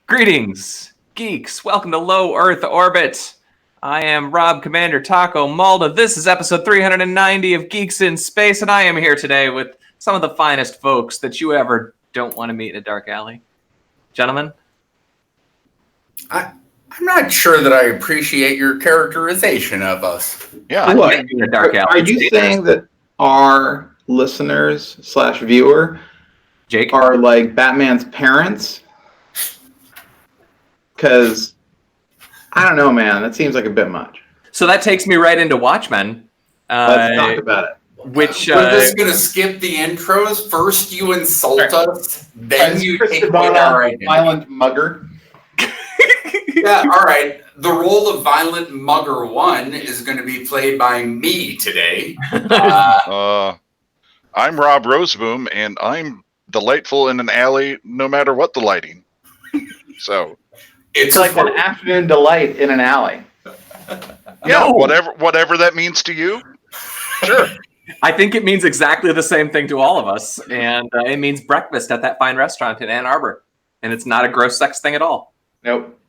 Greetings, geeks. Welcome to Low Earth Orbit. I am Rob Commander Taco Malda. This is episode 390 of Geeks in Space, and I am here today with some of the finest folks that you ever don't want to meet in a dark alley. Gentlemen? I'm not sure that I appreciate your characterization of us. Yeah. In a dark alley. Are you saying that our listeners / viewer Jake are like Batman's parents? Because I don't know, man. That seems like a bit much. So that takes me right into Watchmen. Let's talk about it. Which We're just going to skip the intros. First you insult us, then you take away our identity. Violent mugger. Yeah, all right. The role of Violent Mugger 1 is going to be played by me today. I'm Rob Roseboom, and I'm delightful in an alley no matter what the lighting. So It's like an afternoon delight in an alley. yeah, whatever that means to you. Sure. I think it means exactly the same thing to all of us, and it means breakfast at that fine restaurant in Ann Arbor, and it's not a gross sex thing at all. Nope.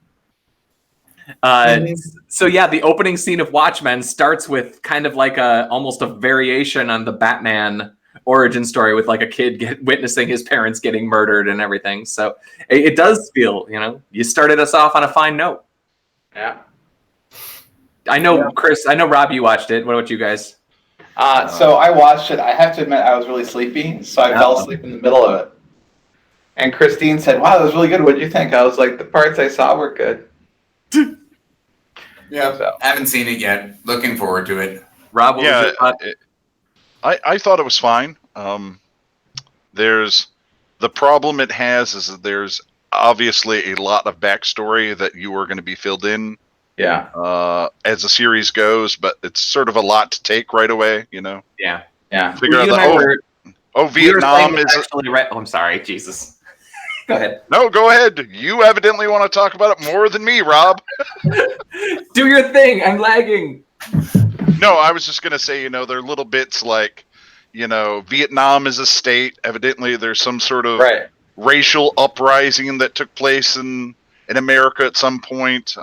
So yeah, the opening scene of Watchmen starts with kind of like almost a variation on the Batman origin story with like a kid witnessing his parents getting murdered and everything. So it does feel, you started us off on a fine note. Yeah. I know, Chris, I know Rob, you watched it. What about you guys? So I watched it. I have to admit I was really sleepy, so I fell asleep in the middle of it. And Christine said, "Wow, that was really good. What did you think?" I was like, "The parts I saw were good." Yeah, So. haven't seen it yet. Looking forward to it. Rob, what was your thought? I thought it was fine. There's the problem it has is that there's obviously a lot of backstory that you are going to be filled in. Yeah. As the series goes, but it's sort of a lot to take right away. Yeah. Figure out Vietnam we were saying is actually right. Oh, I'm sorry, Jesus. Go ahead. No, go ahead. You evidently want to talk about it more than me, Rob. Do your thing. I'm lagging. No, I was just going to say, there are little bits like, Vietnam is a state. Evidently, there's some sort of racial uprising that took place in America at some point.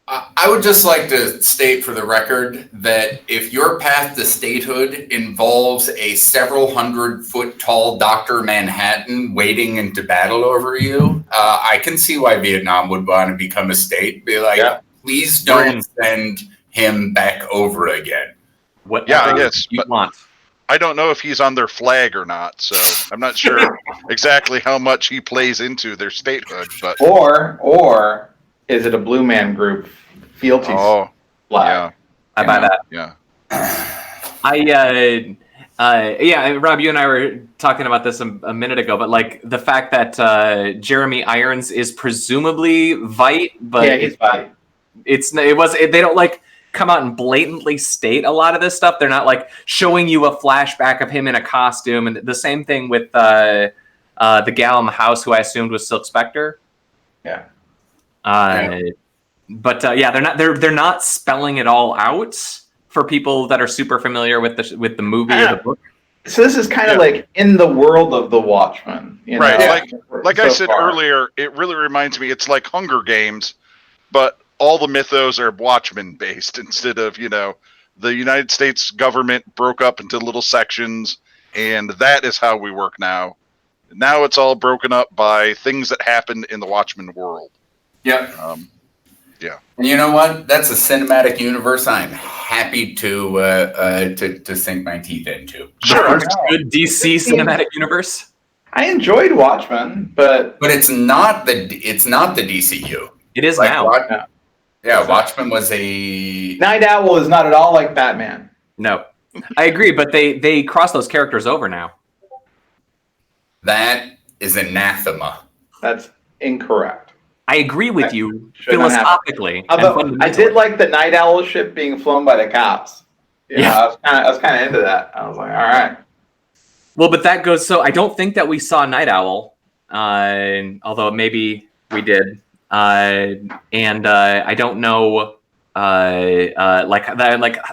I would just like to state for the record that if your path to statehood involves a several 100-foot tall Dr. Manhattan wading into battle over you, I can see why Vietnam would want to become a state. Be like, please don't send him back over again. Whatever I guess you want. I don't know if he's on their flag or not, so I'm not sure exactly how much he plays into their statehood. But Or is it a Blue Man Group fealty flag? Yeah. I buy that. Yeah. Rob, you and I were talking about this a minute ago, but like the fact that Jeremy Irons is presumably Vite, but he's Vite. They don't like come out and blatantly state a lot of this stuff. They're not like showing you a flashback of him in a costume, and the same thing with the gal in the house who I assumed was Silk Spectre. Yeah. But they're not spelling it all out for people that are super familiar with the movie or the book. So this is kind of like in the world of the Watchmen, right? Like I said far. earlier, it really reminds me. It's like Hunger Games, but all the mythos are Watchmen based instead of the United States government broke up into little sections, and that is how we work now. Now it's all broken up by things that happened in the Watchmen world. Yep. Yeah. And you know what? That's a cinematic universe I'm happy to sink my teeth into. Sure. Good DC cinematic universe. I enjoyed Watchmen, but it's not the DCU. It is now. Watchmen was a Night Owl is not at all like Batman. No, I agree, but they cross those characters over now. That is anathema. That's incorrect. I agree with you philosophically. Although I did like the Night Owl ship being flown by the cops. I was kind of into that. I was like, all right. Well, but that goes. So I don't think that we saw Night Owl, although maybe we did. And I don't know, like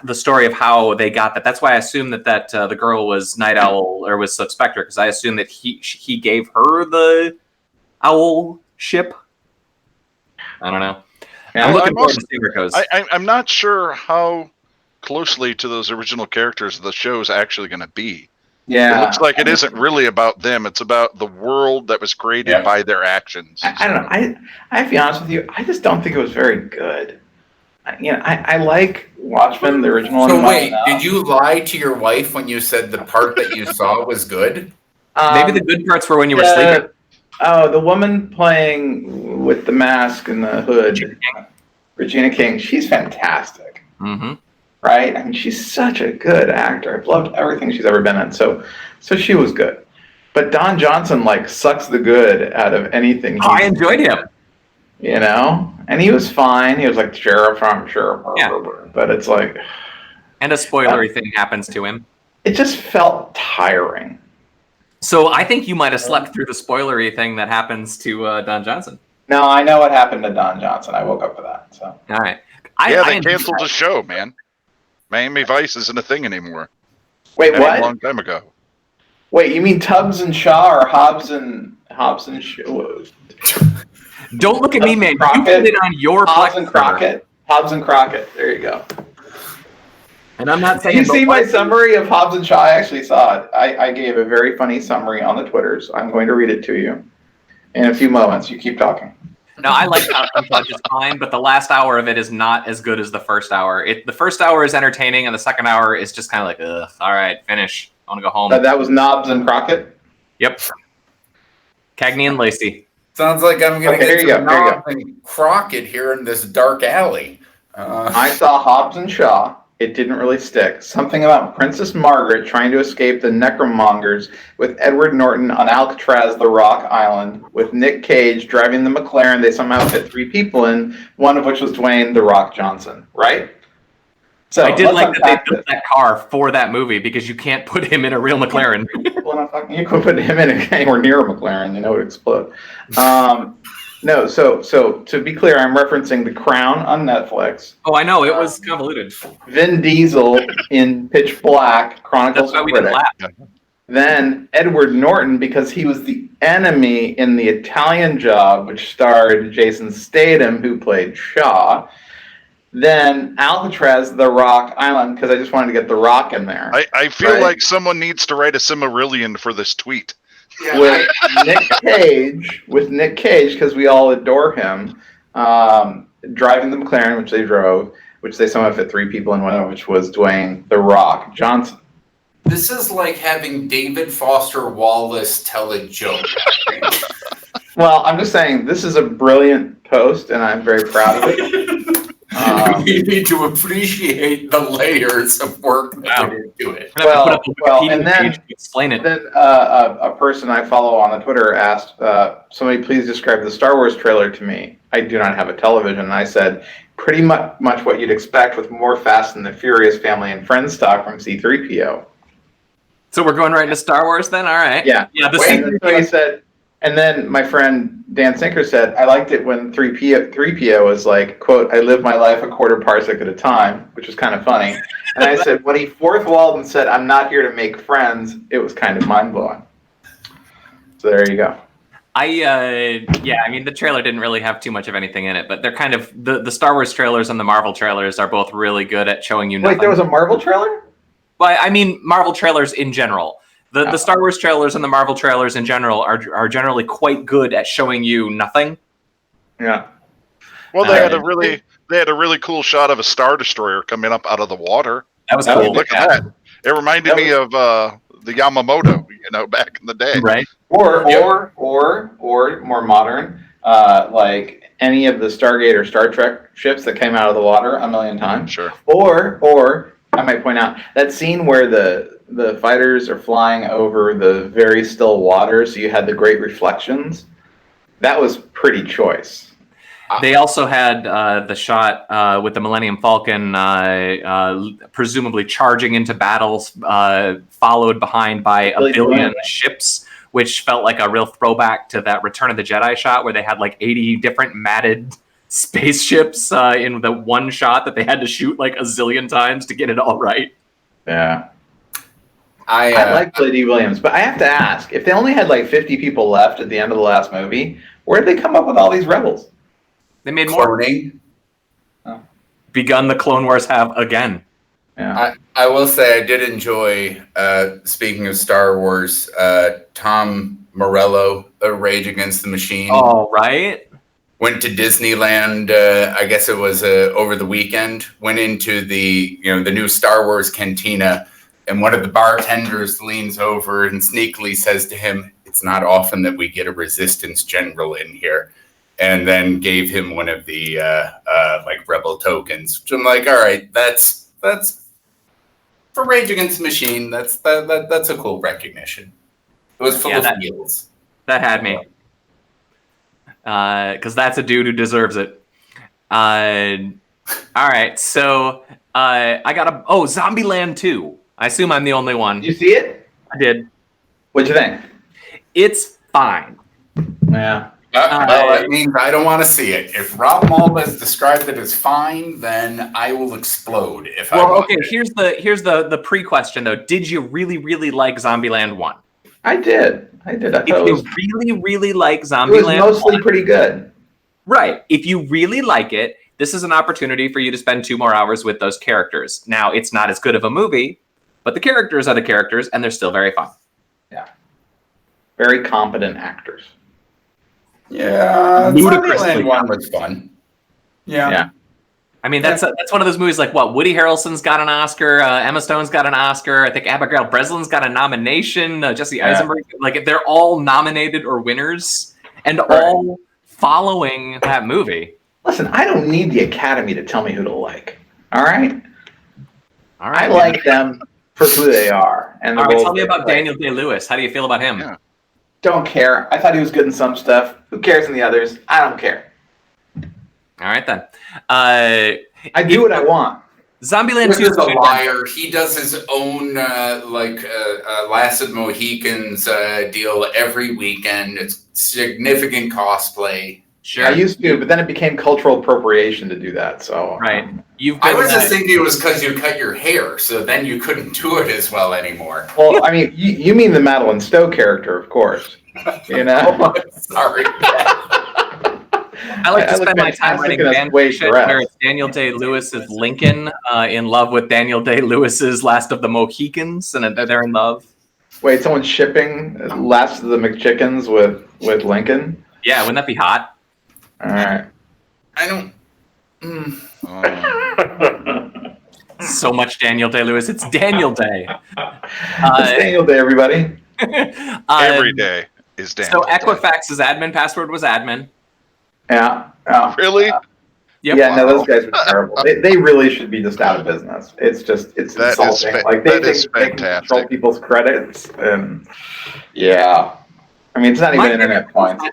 the story of how they got that. That's why I assumed that the girl was Night Owl or was Silk Spectre, because I assumed that he gave her the owl ship. I don't know. Yeah, I'm looking I'm forward also- to see where it goes. I'm not sure how closely to those original characters the show is actually going to be. yeah. It looks like it isn't really about them. It's about the world that was created by their actions. I don't know. I have to be honest with you. I just don't think it was very good. I like Watchmen, the original one. So wait, did you lie to your wife when you said the part that you saw was good? Maybe the good parts were when you were sleeping. Oh, the woman playing with the mask and the hood, Regina King. She's fantastic. Mm-hmm. Right? I mean, she's such a good actor. I've loved everything she's ever been in. So she was good. But Don Johnson sucks the good out of anything. I enjoyed him. You know, and he was fine. He was like sheriff, Yeah. But it's like, and a spoilery thing happens to him. It just felt tiring. So I think you might have slept through the spoilery thing that happens to Don Johnson. No, I know what happened to Don Johnson. I woke up for that. So all right. They canceled the show, man. Miami Vice isn't a thing anymore. Wait, what? A long time ago. Wait, you mean Tubbs and Shaw or Hobbs and Shaw? Don't look at me, man. Crockett, you put it on your Hobbs and Crockett. Hobbs and Crockett. There you go. And I'm not saying. Did you see my summary of Hobbs and Shaw? I actually saw it. I gave a very funny summary on the Twitters. I'm going to read it to you in a few moments. You keep talking. No, I like Hobbs and Shaw just fine, but the last hour of it is not as good as the first hour. The first hour is entertaining, and the second hour is just kind of like, ugh, all right, finish. I want to go home. That was Nobbs and Crockett? Yep. Cagney and Lacey. Sounds like I'm going to get to Nobbs and Crockett here in this dark alley. I saw Hobbs and Shaw. It didn't really stick. Something about Princess Margaret trying to escape the necromongers with Edward Norton on Alcatraz, the Rock Island, with Nick Cage driving the McLaren they somehow fit 3 people in, one of which was Dwayne "The Rock" Johnson, right? So I did like that they built that car for that movie because you can't put him in a real McLaren. Well, you could put him in anywhere near a McLaren, it would explode. No, so to be clear, I'm referencing The Crown on Netflix. Oh, I know, it was convoluted. Vin Diesel in Pitch Black, Chronicles That's why of we didn't Riddick. laugh. Then Edward Norton, because he was the enemy in The Italian Job, which starred Jason Statham, who played Shaw. Then Alcatraz, the Rock Island, because I just wanted to get The Rock in there. I feel like someone needs to write a Silmarillion for this tweet. Yeah, with Nick Cage, because we all adore him, driving the McLaren, which they drove, which they somehow fit 3 people in, one of which was Dwayne "The Rock" Johnson. This is like having David Foster Wallace tell a joke. Well, I'm just saying, this is a brilliant post, and I'm very proud of it. You need to appreciate the layers of work that went into it. And then explain it. Then a person I follow on the Twitter asked, somebody please describe the Star Wars trailer to me. I do not have a television. And I said, pretty much what you'd expect with more Fast and the Furious family and friends talk from C-3PO. So we're going right into Star Wars then? All right. Yeah. Yeah. So he said, and then my friend Dan Sinker said, I liked it when 3PO was like, quote, I live my life a quarter parsec at a time, which was kind of funny. And I said, when he fourth walled and said, I'm not here to make friends, it was kind of mind-blowing. So there you go. I mean, the trailer didn't really have too much of anything in it, but they're kind of, the Star Wars trailers and the Marvel trailers are both really good at showing you nothing. Wait, there was a Marvel trailer? Well, I mean, Marvel trailers in general. The Star Wars trailers and the Marvel trailers in general are generally quite good at showing you nothing. Yeah. Well, they had a really cool shot of a Star Destroyer coming up out of the water. That was cool. Look at that. It reminded me of the Yamamoto, back in the day. Right. Or more modern, like any of the Stargate or Star Trek ships that came out of the water a million times. Sure. Or I might point out that scene where the fighters are flying over the very still water, so you had the great reflections. That was pretty choice. They also had the shot with the Millennium Falcon presumably charging into battles, followed behind by a billion ships, which felt like a real throwback to that Return of the Jedi shot where they had like 80 different matted spaceships in the one shot that they had to shoot like a zillion times to get it all right. Yeah. I like Billy D. Williams, but I have to ask, if they only had like 50 people left at the end of the last movie, where did they come up with all these rebels? They made more. Cloning. Begun the Clone Wars have again. Yeah. I will say I did enjoy, speaking of Star Wars, Tom Morello, Rage Against the Machine. All right. Went to Disneyland, I guess it was over the weekend, went into the new Star Wars cantina, and one of the bartenders leans over and sneakily says to him, "It's not often that we get a Resistance general in here," and then gave him one of the like rebel tokens, which I'm like, all right, that's for Rage Against the Machine, that's a cool recognition. It was full of feels. That had me. Because that's a dude who deserves it. All right, so I got Zombieland 2. I assume I'm the only one. Did you see it? I did. What'd you think? It's fine. Yeah. That means I don't want to see it. If Rob Malda has described it as fine, then I will explode. Here's the pre-question though. Did you really, really like Zombieland 1? I did. I thought If you really, really like Zombieland, it was mostly pretty good. Right. If you really like it, this is an opportunity for you to spend 2 more hours with those characters. Now, it's not as good of a movie, but the characters are the characters, and they're still very fun. Yeah. Very competent actors. Yeah, Zombieland 1 was fun. Yeah. I mean, that's one of those movies like what? Woody Harrelson's got an Oscar, Emma Stone's got an Oscar, I think Abigail Breslin's got a nomination, Jesse Eisenberg. Like, they're all nominated or winners, and all following that movie. Listen, I don't need the Academy to tell me who to like. All right? All right. I like them for who they are. And all right, tell me about Daniel Day-Lewis. How do you feel about him? Yeah. Don't care. I thought he was good in some stuff. Who cares in the others? I don't care. All right, then. I do what I want. Zombieland 2 is a liar. He does his own Last of the Mohicans deal every weekend. It's significant cosplay. Sure. I used to, but then it became cultural appropriation to do that. So right. I was just thinking it was because you cut your hair, so then you couldn't do it as well anymore. Well, I mean, you mean the Madeline Stowe character, of course. You know? Sorry. I like to spend my time writing fan fiction where it's Daniel Day-Lewis's Lincoln in love with Daniel Day-Lewis's Last of the Mohicans, and they're in love. Wait, someone's shipping Last of the McChickens with Lincoln? Yeah, wouldn't that be hot? All right. I don't... So much Daniel Day-Lewis. It's Daniel Day. It's Daniel Day, everybody. Every day is Daniel So Equifax's admin password was admin. Yeah. Really? Yep. Yeah, no, those guys were terrible. They really should be just out of business. It's insulting. Like they can control people's credits, and yeah. I mean, it's not even internet points.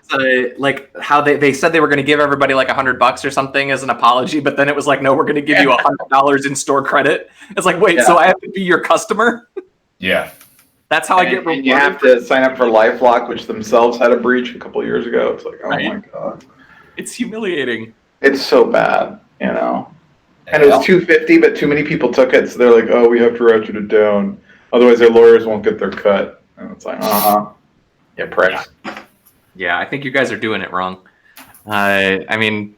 Like how they said they were going to give everybody like $100 or something as an apology, but then it was like, no, we're going to give you $100 in store credit. It's like, wait, so I have to be your customer? Yeah. That's how I get rewarded. And you have to sign up for LifeLock, which themselves had a breach a couple years ago. It's like, oh my God. It's humiliating. It's so bad, you know. And it was $250, but too many people took it, so they're like, oh, we have to ratchet it down. Otherwise, their lawyers won't get their cut. And it's like, yeah, pricks. Yeah, I think you guys are doing it wrong. I mean,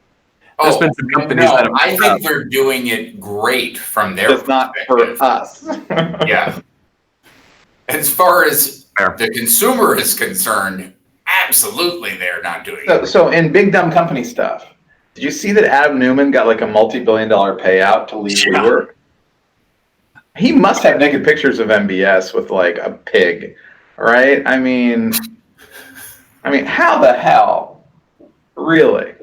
there's been some companies that have... I think they're doing it great from their perspective. Not for us. Yeah. As far as the consumer is concerned, absolutely they're not doing it. So in big dumb company stuff, did you see that Adam Newman got like a multi-billion-dollar payout to leave WeWork? He must have naked pictures of MBS with like a pig, right? I mean, how the hell? Really?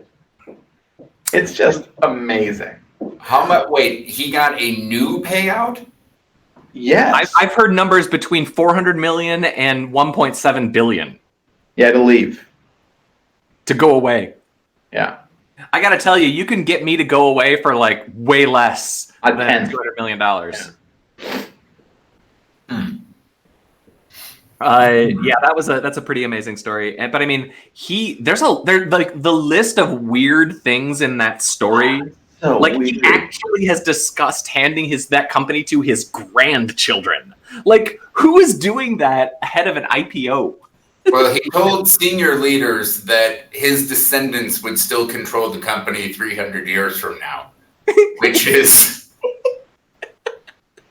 It's just amazing. How much? Wait, he got a new payout? Yes. I've heard numbers between 400 million and 1.7 billion. Yeah, to leave. To go away. Yeah. I got to tell you, you can get me to go away for like way less than $200 million. Yeah, that's a pretty amazing story. But I mean, there's like the list of weird things in that story. So like weird. He actually has discussed handing that company to his grandchildren. Like, who is doing that ahead of an IPO? Well, he told senior leaders that his descendants would still control the company 300 years from now, which is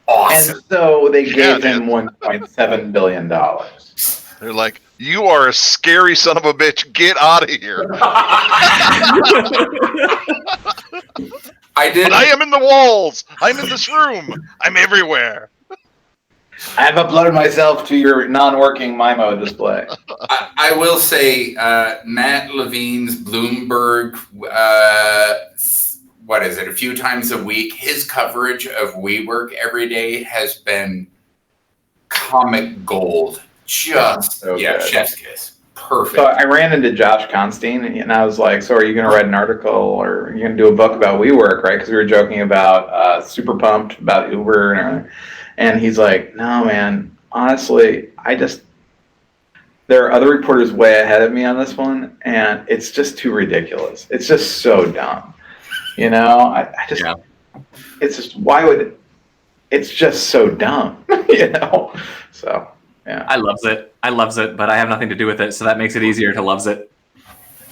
awesome. And so they gave him $1.7 billion. They're like, you are a scary son of a bitch. Get out of here. But I am in the walls. I'm in this room. I'm everywhere. I have uploaded myself to your non-working MIMO display. I will say, Matt Levine's Bloomberg, what is it, a few times a week, his coverage of WeWork every day has been comic gold. Just, so yeah, good. chef's kiss. Perfect. So I ran into Josh Constein, and I was like, so are you going to write an article, or are you going to do a book about WeWork, right? Because we were joking about Super Pumped, about Uber and everything. And he's like, no, man, honestly, there are other reporters way ahead of me on this one, and it's just too ridiculous. It's just so dumb. You know, it's just, it's just so dumb, you know? So, yeah. I loves it, but I have nothing to do with it, so that makes it easier to loves it.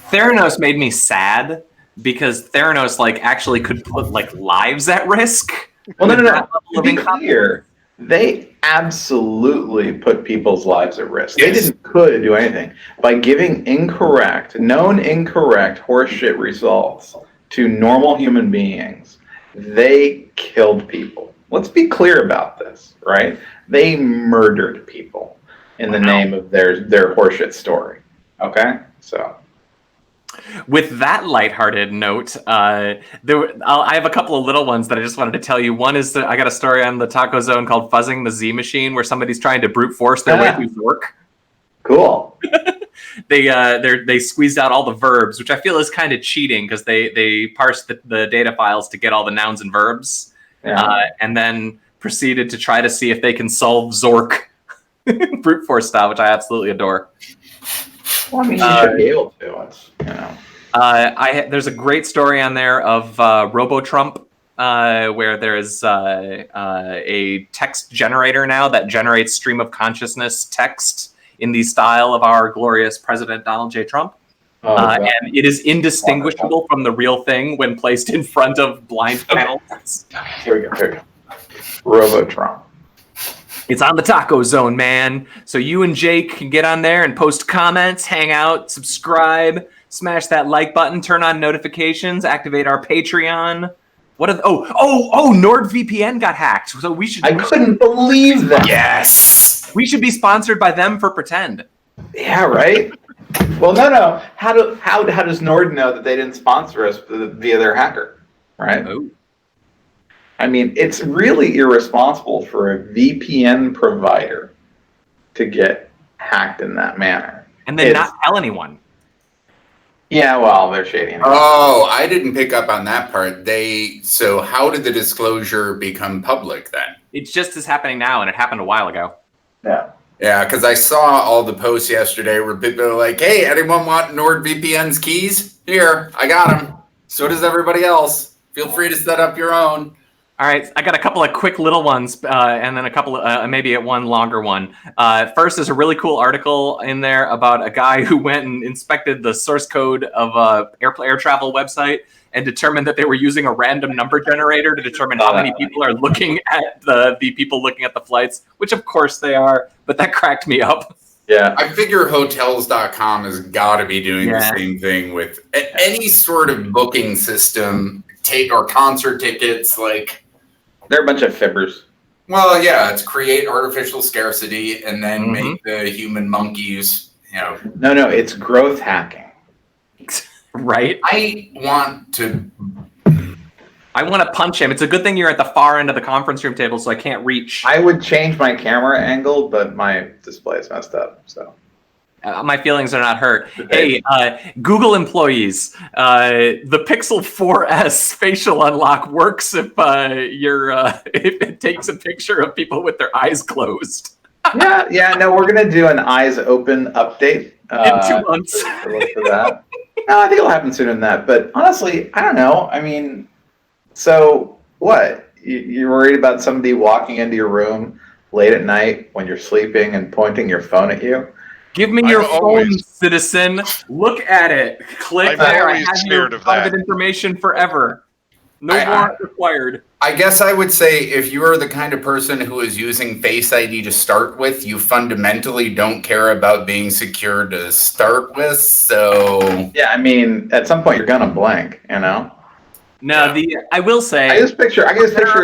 Theranos made me sad because Theranos actually could put lives at risk. Well, no. To be clear, they absolutely put people's lives at risk. Yes. They could do anything by giving known incorrect horseshit results to normal human beings. They killed people. Let's be clear about this, right? They murdered people in the name of their horseshit story. Okay, so. With that lighthearted note, I have a couple of little ones that I just wanted to tell you. One is that I got a story on the Taco Zone called "Fuzzing the Z Machine," where somebody's trying to brute force their way through Zork. Cool. They squeezed out all the verbs, which I feel is kind of cheating because they parsed the data files to get all the nouns and verbs, and then proceeded to try to see if they can solve Zork brute force style, which I absolutely adore. Well, I mean, you should be able to. It's, you know. There's a great story on there of RoboTrump, where there is a text generator now that generates stream of consciousness text in the style of our glorious President Donald J. Trump. And it is indistinguishable from the real thing when placed in front of blind panels. Here we go. RoboTrump. It's on the Taco Zone, man. So you and Jake can get on there and post comments, hang out, subscribe, smash that like button, turn on notifications, activate our Patreon. NordVPN got hacked. So I couldn't believe that. Yes. We should be sponsored by them for Pretend. Yeah, right? Well, no. How does Nord know that they didn't sponsor us via their hacker? Right? Oh. I mean, it's really irresponsible for a VPN provider to get hacked in that manner. And then not tell anyone. Yeah, well, they're shady. Oh, I didn't pick up on that part. So how did the disclosure become public then? It's just as happening now, and it happened a while ago. Yeah. Yeah, because I saw all the posts yesterday where people are like, hey, anyone want NordVPN's keys? Here, I got them. So does everybody else. Feel free to set up your own. All right, I got a couple of quick little ones, and then a couple of maybe one longer one. First, there's a really cool article in there about a guy who went and inspected the source code of a air travel website and determined that they were using a random number generator to determine how many people are looking at the people looking at the flights, which of course they are, but that cracked me up. Yeah, I figure Hotels.com has got to be doing the same thing with any sort of booking system, or concert tickets, They're a bunch of fibbers. Well, yeah, it's create artificial scarcity and then make the human monkeys, No, it's growth hacking. Right? I want to punch him. It's a good thing you're at the far end of the conference room table, so I can't reach. I would change my camera angle, but my display is messed up, so. My feelings are not hurt. Hey, Google employees, the Pixel 4S facial unlock works if if it takes a picture of people with their eyes closed. No, we're gonna do an eyes open update in 2 months. To look for that. No, I think it'll happen sooner than that. But honestly, I don't know. I mean, so what? You're worried about somebody walking into your room late at night when you're sleeping and pointing your phone at you? Give me your phone, citizen. Look at it. Click there. I have your private information forever. No warrant required. I guess I would say if you are the kind of person who is using Face ID to start with, you fundamentally don't care about being secure to start with. So yeah, I mean, at some point you're gonna blink, you know. No, I will say I just picture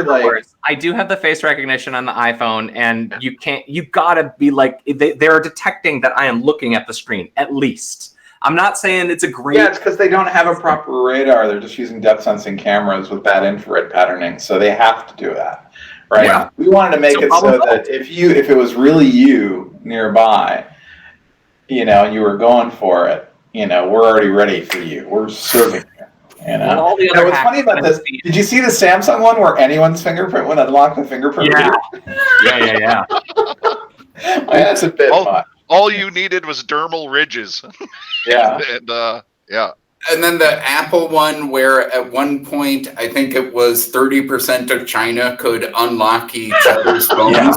like I do have the face recognition on the iPhone, and you gotta be like they're detecting that I am looking at the screen at least. I'm not saying it's a great. Yeah, it's because they don't have a proper radar. They're just using depth sensing cameras with bad infrared patterning, so they have to do that, right? Yeah. We wanted to make it so that if it was really you nearby, you know, and you were going for it, you know, we're already ready for you. We're serving you. You know? All the other what's funny about this? Did you see the Samsung one where anyone's fingerprint would unlock the fingerprint? Yeah. That's a bit much. All you needed was dermal ridges. Yeah. And And then the Apple one, where at one point I think it was 30% of China could unlock each other's phones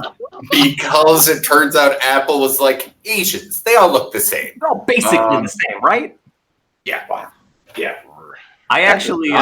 because it turns out Apple was like, Asians, they all look the same. They're all basically the same, right? Yeah. Wow. Yeah. I actually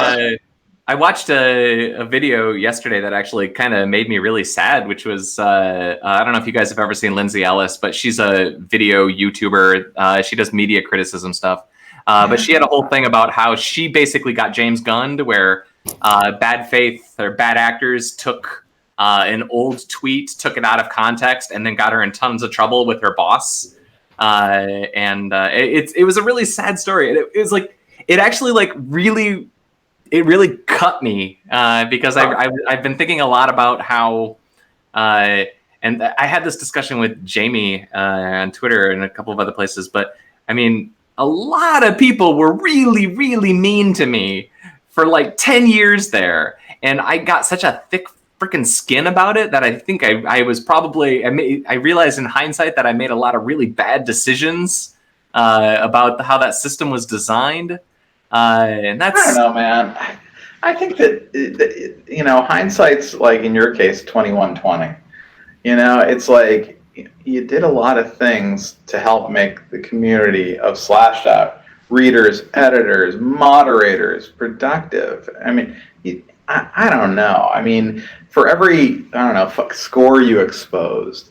I watched a video yesterday that actually kind of made me really sad, which was I don't know if you guys have ever seen Lindsay Ellis, but she's a video YouTuber. She does media criticism stuff. But she had a whole thing about how she basically got James Gunned, where bad faith or bad actors took an old tweet, took it out of context, and then got her in tons of trouble with her boss. It was a really sad story. It was like it actually like really. It really cut me because I've been thinking a lot about how, and I had this discussion with Jamie on Twitter and a couple of other places. But I mean, a lot of people were really, really mean to me for like 10 years there, and I got such a thick freaking skin about it that I think I was probably I realized in hindsight that I made a lot of really bad decisions about how that system was designed. And that's I don't know, man. I think that you know, hindsight's like in your case 21/20. You know, it's like you did a lot of things to help make the community of Slashdot readers, editors, moderators productive. I mean, I don't know. I mean, for every score you exposed,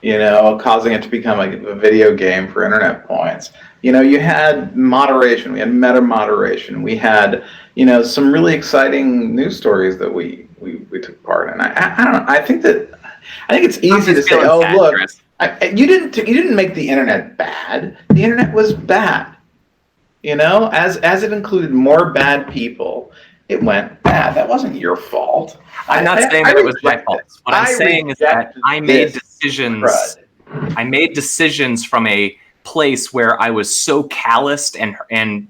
you know, causing it to become a video game for internet points. You know, you had moderation, we had meta moderation, we had, you know, some really exciting news stories that we took part in. I don't know. I think it's easy to say, oh, look, you didn't make the internet bad. The internet was bad. You know, as it included more bad people, it went bad. That wasn't your fault. I'm not saying that it was my fault. What I'm saying is that I made decisions. I made decisions from a place where I was so calloused and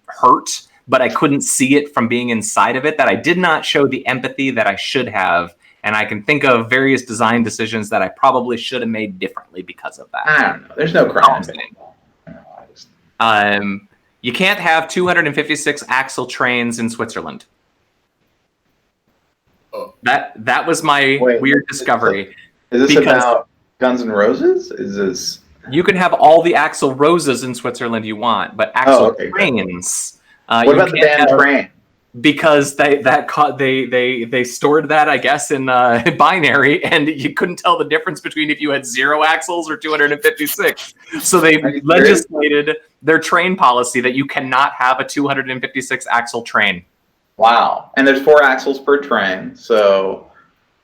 hurt, but I couldn't see it from being inside of it, that I did not show the empathy that I should have. And I can think of various design decisions that I probably should have made differently because of that. I don't know. There's no crime. You can't have 256 axle trains in Switzerland. That was my weird discovery. Is this about Guns N' Roses? Is this? You can have all the Axl Roses in Switzerland you want, but Axl trains. What about the band Train? Because they stored that, I guess, in binary, and you couldn't tell the difference between if you had 0 axles or 256. So they legislated their train policy that you cannot have a 256 axle train. Wow. And there's 4 axles per train, so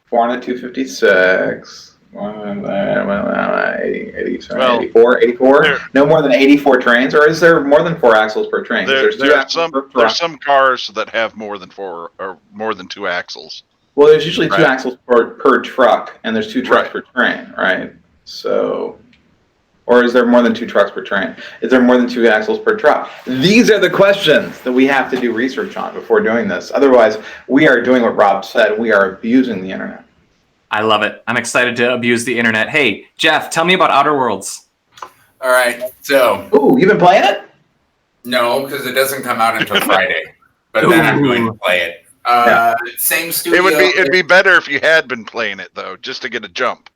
4 on a 256. 84? No more than 84 trains, or is there more than 4 axles per train? There's some cars that have more than 4 or more than 2 axles. Well, there's usually 2 axles per truck, and there's 2 trucks per train, right? So, or is there more than 2 trucks per train? Is there more than 2 axles per truck? These are the questions that we have to do research on before doing this. Otherwise, we are doing what Rob said. We are abusing the internet. I love it. I'm excited to abuse the internet. Hey, Jeff, tell me about Outer Worlds. All right, so. Ooh, you've been playing it? No, because it doesn't come out until Friday. But then I'm going to play it. Same studio. It'd be better if you had been playing it though, just to get a jump.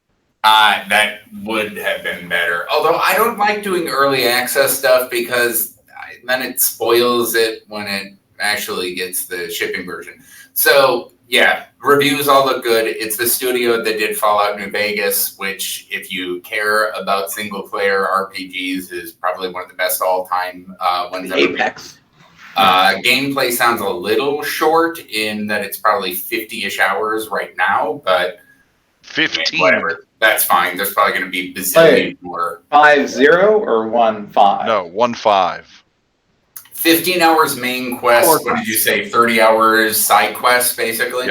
That would have been better. Although I don't like doing early access stuff because then it spoils it when it actually gets the shipping version. So yeah, reviews all look good. It's the studio that did Fallout New Vegas, which if you care about single player RPGs is probably one of the best all time ones ever. Apex. Gameplay sounds a little short in that it's probably 50-ish hours right now, but 15. whatever. That's fine. There's probably going to be bazillion more. 5-0 or 1-5? No, 1-5. 15 hours main quest. What did you say? 30 hours side quests, basically?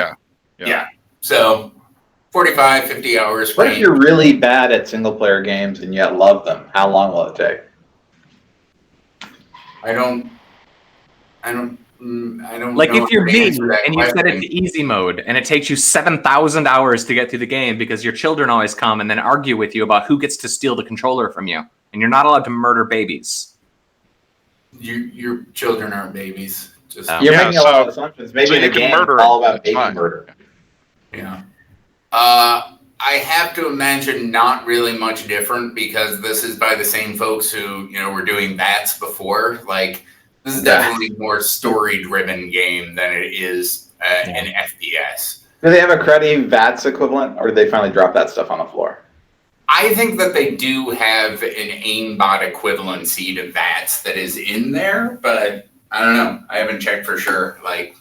Yeah. So 45, 50 hours. What if you're really bad at single player games and yet love them? How long will it take? I don't Like know if you're the me answer to that and you set it question. to easy mode and it takes you 7,000 hours to get through the game because your children always come and then argue with you about who gets to steal the controller from you, and you're not allowed to murder babies. Your children aren't babies. Just You're making a lot of assumptions. Maybe in a game it's all about baby murder. Yeah. I have to imagine not really much different because this is by the same folks who, were doing VATS before. Like, this is definitely more story-driven game than it is an FPS. Do they have a cruddy VATS equivalent, or did they finally drop that stuff on the floor? I think that they do have an aimbot equivalency to VATS that is in there, but I don't know. I haven't checked for sure. Like,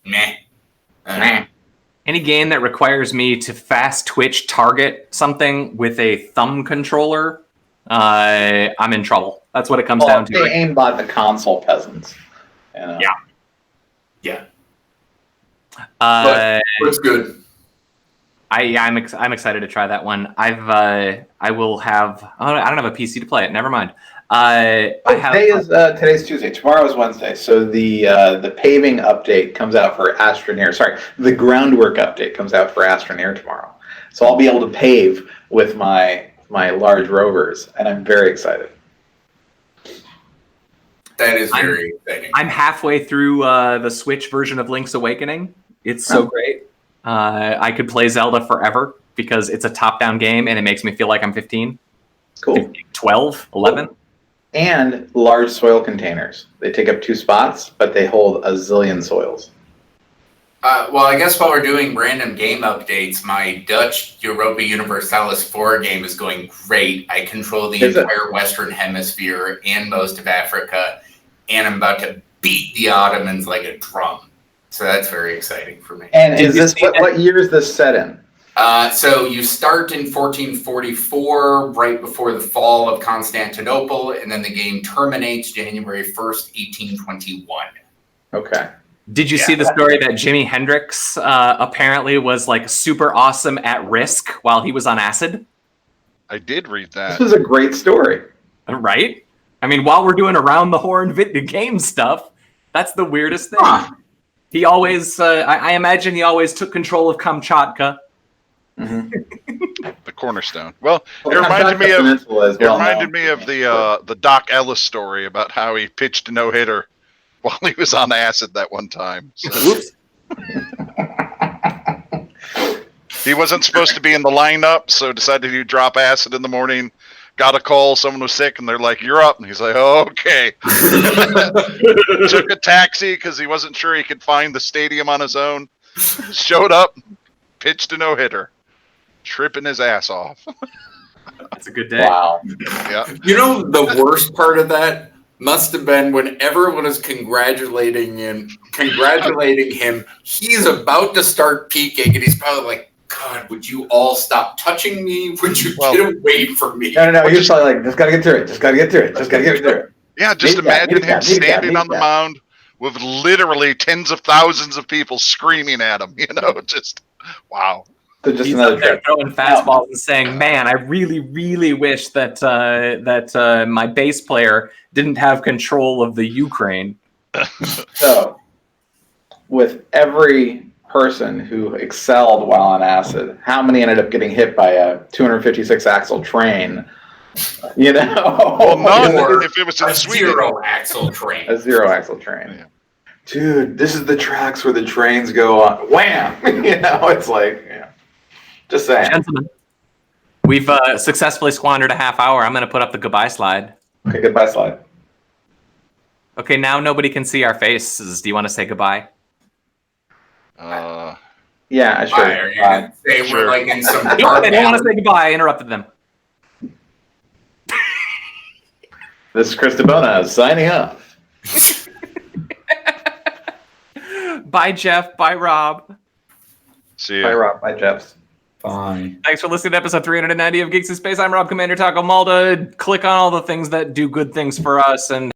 meh. Any game that requires me to fast twitch target something with a thumb controller, I'm in trouble. That's what it comes down to. They aimbot the console peasants. Yeah. But it's good. I'm excited to try that one. I will have. Oh, I don't have a PC to play it. Never mind. Today's Tuesday. Tomorrow is Wednesday. So the paving update comes out for Astroneer. Sorry, the groundwork update comes out for Astroneer tomorrow. So I'll be able to pave with my large rovers, and I'm very excited. That is very exciting. I'm halfway through the Switch version of Link's Awakening. It's so great. I could play Zelda forever because it's a top-down game and it makes me feel like I'm 15. Cool. 15, 12, 11. And large soil containers. They take up 2 spots, but they hold a zillion soils. Well, I guess while we're doing random game updates, my Dutch Europa Universalis 4 game is going great. I control the entire Western Hemisphere and most of Africa, and I'm about to beat the Ottomans like a drum. So that's very exciting for me. And is this what year is this set in? So you start in 1444, right before the fall of Constantinople, and then the game terminates January 1st, 1821. Okay. Did you see the story that Jimi Hendrix apparently was like super awesome at Risk while he was on acid? I did read that. This was a great story. Right? I mean, while we're doing around the horn video game stuff, that's the weirdest thing. He always, I imagine he always took control of Kamchatka. Mm-hmm. The cornerstone. Well, it reminded me of the Doc Ellis story about how he pitched a no-hitter while he was on acid that one time. So. He wasn't supposed to be in the lineup, so decided to drop acid in the morning. Got a call, someone was sick, and they're like, "You're up." And he's like, "Oh, okay." Took a taxi because he wasn't sure he could find the stadium on his own. Showed up, pitched a no-hitter, tripping his ass off. That's a good day. Wow. Yeah. The worst part of that must have been when everyone is congratulating him. He's about to start peaking, and he's probably like, "God, would you all stop touching me? Would you get away from me?" No. You're probably like, just gotta get through it. Just gotta get through it. Yeah, just imagine him standing on the mound with literally tens of thousands of people screaming at him. Just wow. So just He's another up there trick. throwing fastballs and saying, "Man, I really, really wish that my bass player didn't have control of the Ukraine." So, with every person who excelled while on acid, how many ended up getting hit by a 256 axle train? Well, none if it was in Sweden. Zero axle train. A 0 axle train. Yeah. Dude, this is the tracks where the trains go on. Wham! It's like, just saying. Gentlemen, We've successfully squandered a half hour. I'm going to put up the goodbye slide. Okay, goodbye slide. Okay, now nobody can see our faces. Do you want to say goodbye? Yeah, sure. Are you gonna say Sure. we're like in some No, dark they don't want to alley? say goodbye. I interrupted them. This is Chris DeBona signing off. Bye, Jeff. Bye, Rob. See Bye, ya. Rob. Bye, Jeff. Fine. Thanks for listening to episode 390 of Geeks in Space. I'm Rob Commander Taco Malta. Click on all the things that do good things for us and